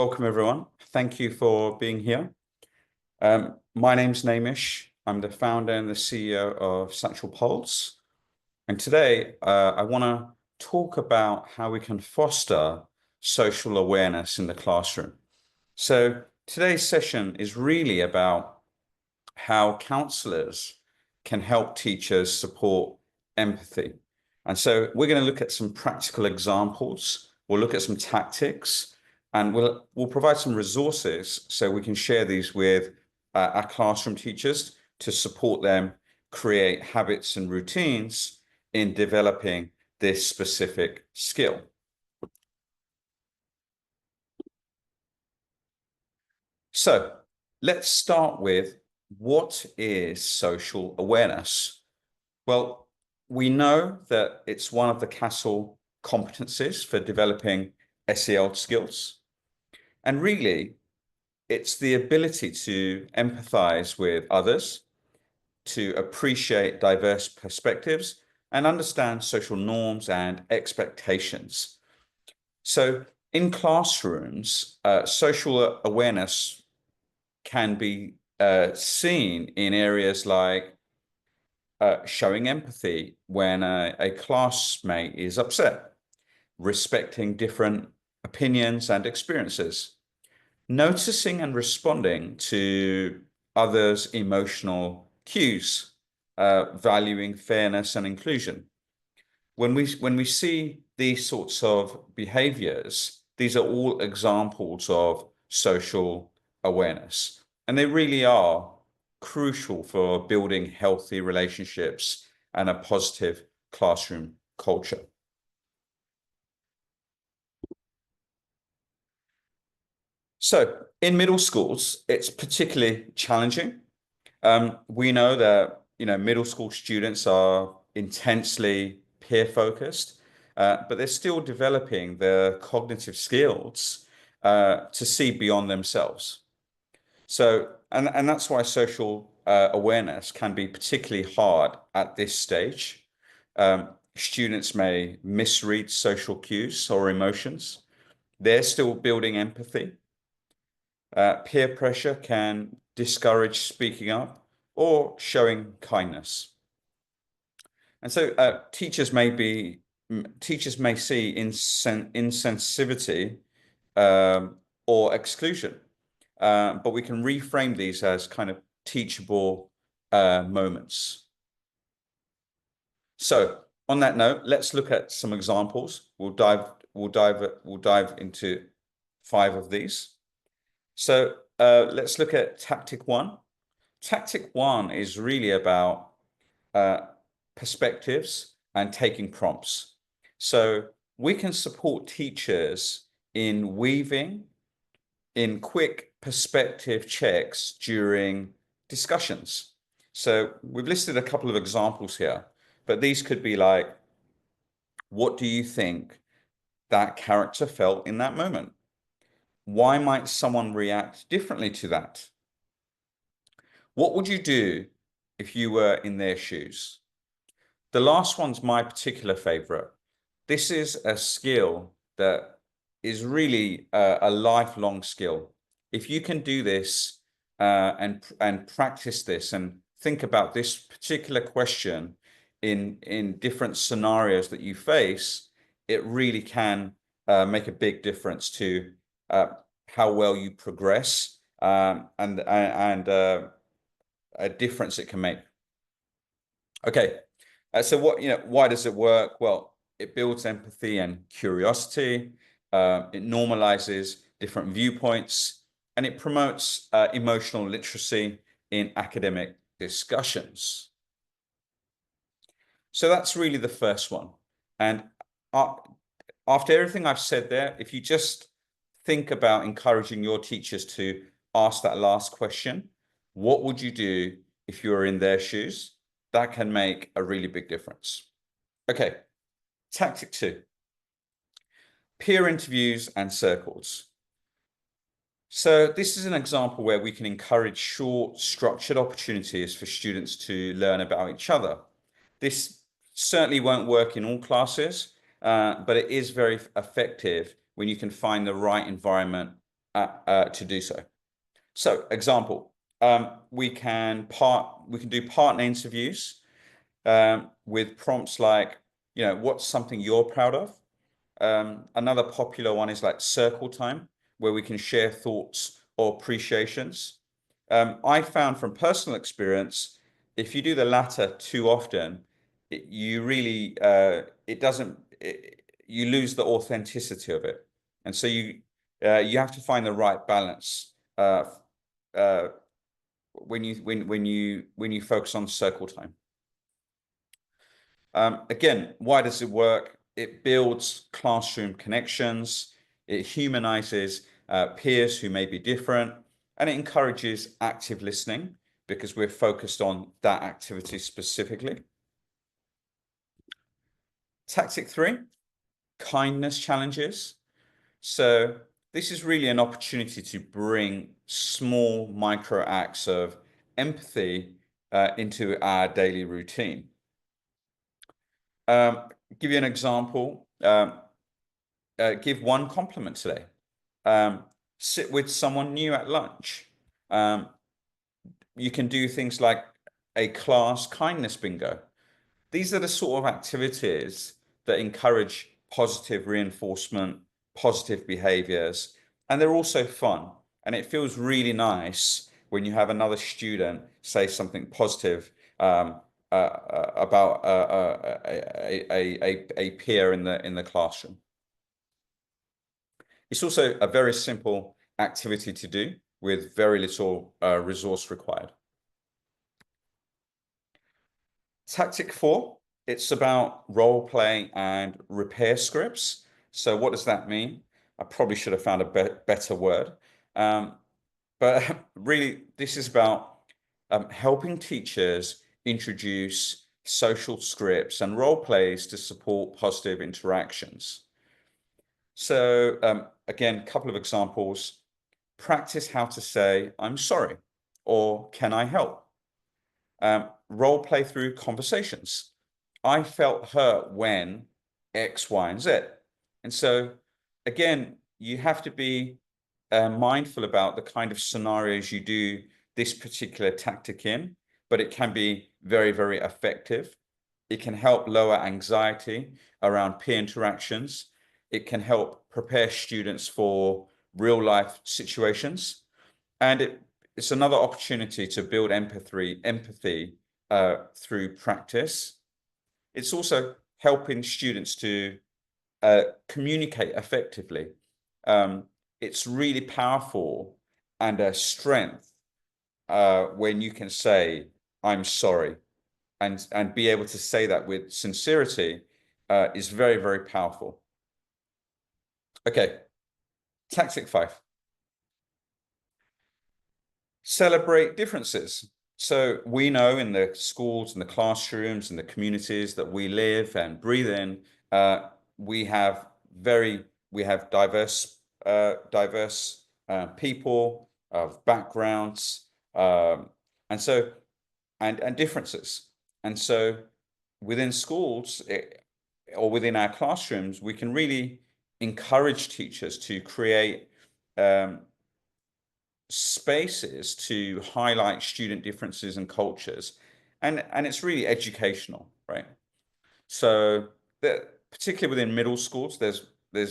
welcome everyone. Thank you for being here. My name's Namish. I'm the founder and the CEO of Satchel. And today I want to talk about how we can foster social awareness in the classroom. So today's session is really about how counselors can help teachers support empathy. And so we're going to look at some practical examples. We'll look at some tactics, and we'll provide some resources so we can share these with our classroom teachers to support them create habits and routines in developing this specific skill. So let's start with, what is social awareness? Well, we know that it's one of the CASEL competencies for developing SEL skills. And really, it's the ability to empathize with others, to appreciate diverse perspectives, and understand social norms and expectations. So in classrooms, social awareness can be seen in areas like showing empathy when a classmate is upset, respecting different opinions and experiences, noticing and responding to others' emotional cues, valuing fairness and inclusion. When we see these sorts of behaviors, these are all examples of social awareness. And they really are crucial for building healthy relationships and a positive classroom culture. So in middle schools, it's particularly challenging. We know that middle school students are intensely peer focused, but they're still developing their cognitive skills to see beyond themselves. So, and that's why social awareness can be particularly hard at this stage. Students may misread social cues or emotions. They're still building empathy. Peer pressure can discourage speaking up or showing kindness. And so teachers may see insensitivity or exclusion. But we can reframe these as kind of teachable moments. So on that note, let's look at some examples. We'll dive into 5 of these. So let's look at tactic 1. Tactic 1 is really about perspectives and taking prompts. So we can support teachers in weaving in quick perspective checks during discussions. So we've listed a couple of examples here, but these could be like, what do you think that character felt in that moment? Why might someone react differently to that? What would you do if you were in their shoes? The last one's my particular favorite. This is a skill that is really a lifelong skill. If you can do this and practice this and think about this particular question in different scenarios that you face, it really can make a big difference to how well you progress and a difference it can make. Okay, so why does it work? Well, it builds empathy and curiosity. It normalizes different viewpoints, and it promotes emotional literacy in academic discussions. So that's really the first one. And after everything I've said there, if you just think about encouraging your teachers to ask that last question, what would you do if you were in their shoes? That can make a really big difference. Okay, tactic 2. Peer interviews and circles. So this is an example where we can encourage short, structured opportunities for students to learn about each other. This certainly won't work in all classes, but it is very effective when you can find the right environment to do so. So, example, we can do partner interviews with prompts like, what's something you're proud of? Another popular one is like circle time, where we can share thoughts or appreciations. I found from personal experience, if you do the latter too often, you really it doesn't you lose the authenticity of it, and so you have to find the right balance uh, when you focus on circle time. Again, why does it work? It builds classroom connections, it humanizes peers who may be different, and it encourages active listening because we're focused on that activity specifically. Tactic 3, kindness challenges. So this is really an opportunity to bring small micro acts of empathy into our daily routine. Give you an example. Give one compliment today. Sit with someone new at lunch. You can do things like a class kindness bingo. These are the sort of activities that encourage positive reinforcement, positive behaviors, and they're also fun. And it feels really nice when you have another student say something positive about a peer in the classroom. It's also a very simple activity to do with very little resource required. Tactic 4, it's about role play and repair scripts. So what does that mean? I probably should have found a better word. But really, this is about helping teachers introduce social scripts and role plays to support positive interactions. So again, a couple of examples. Practice how to say, I'm sorry, or can I help? Role play through conversations. I felt hurt when X, Y, and Z. And so, again, you have to be mindful about the kind of scenarios you do this particular tactic in, but it can be very, very effective. It can help lower anxiety around peer interactions. It can help prepare students for real life situations. And it's another opportunity to build empathy through practice. It's also helping students to communicate effectively. It's really powerful and a strength when you can say, I'm sorry, and be able to say that with sincerity is very, very powerful. Okay, tactic 5. Celebrate differences. So we know in the schools and the classrooms and the communities that we live and breathe in, we have diverse people of backgrounds, and so and differences. And so within schools or within our classrooms, we can really encourage teachers to create spaces to highlight student differences and cultures, and it's really educational, right? So particularly within middle schools, there's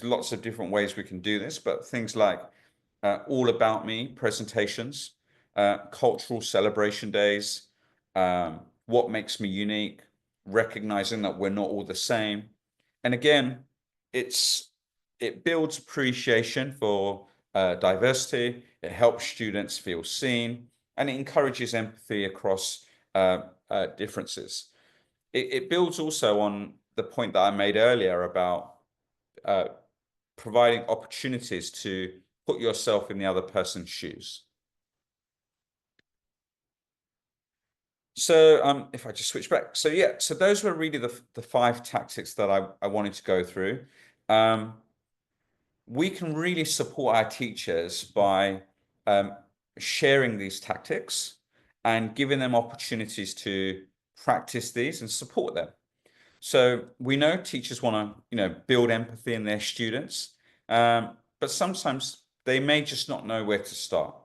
lots of different ways we can do this, but things like all about me presentations, cultural celebration days, what makes me unique, recognizing that we're not all the same. And again, it builds appreciation for diversity, it helps students feel seen, and it encourages empathy across differences. It builds also on the point that I made earlier about providing opportunities to put yourself in the other person's shoes. So if I just switch back, so yeah, so those were really the 5 tactics that I wanted to go through. We can really support our teachers by sharing these tactics and giving them opportunities to practice these and support them. So we know teachers want to, build empathy in their students, but sometimes they may just not know where to start.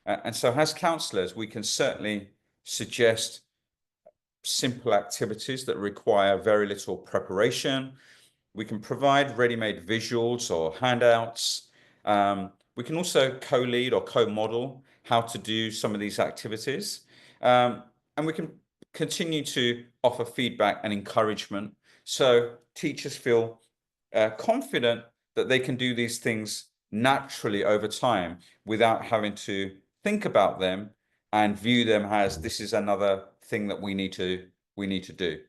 And so as counselors, we can certainly suggest simple activities that require very little preparation. We can provide ready-made visuals or handouts. We can also co-lead or co-model how to do some of these activities. And we can continue to offer feedback and encouragement so teachers feel confident that they can do these things naturally over time without having to think about them and view them as this is another thing that we need to do.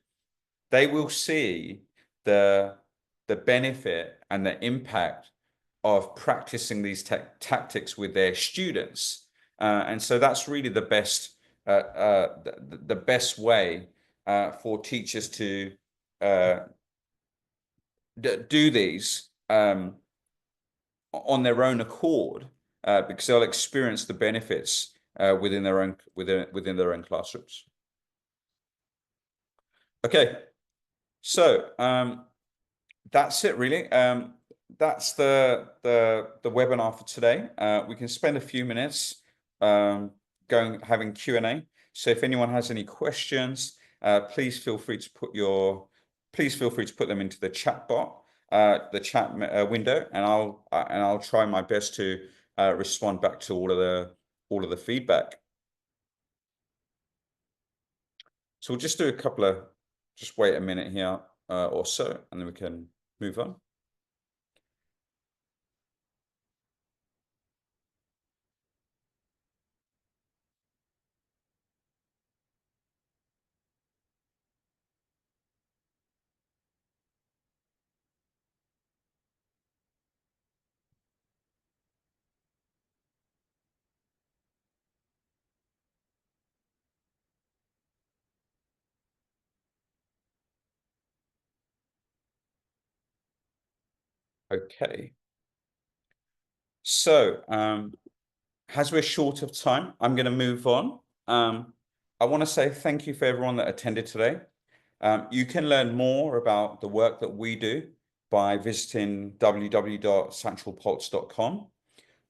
They will see the benefit and the impact of practicing these tactics with their students, and so that's really the best way for teachers to do these on their own accord, because they'll experience the benefits within their own classrooms. Okay, so that's it really. That's the webinar for today. We can spend a few minutes having Q&A. So if anyone has any questions, please feel free to put them into the chat bot, the chat window, and I'll try my best to respond back to all of the feedback. So we'll just do just wait a minute here or so, and then we can move on. Okay. So as we're short of time, I'm going to move on. I want to say thank you for everyone that attended today. You can learn more about the work that we do by visiting www.satchelpulse.com.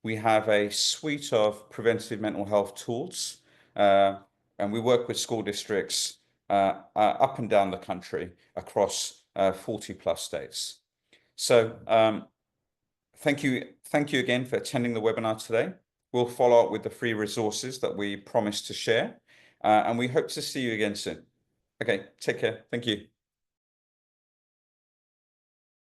We have a suite of preventative mental health tools, and we work with school districts up and down the country across 40 plus states. So thank you again for attending the webinar today. We'll follow up with the free resources that we promised to share, and we hope to see you again soon. Okay, take care. Thank you.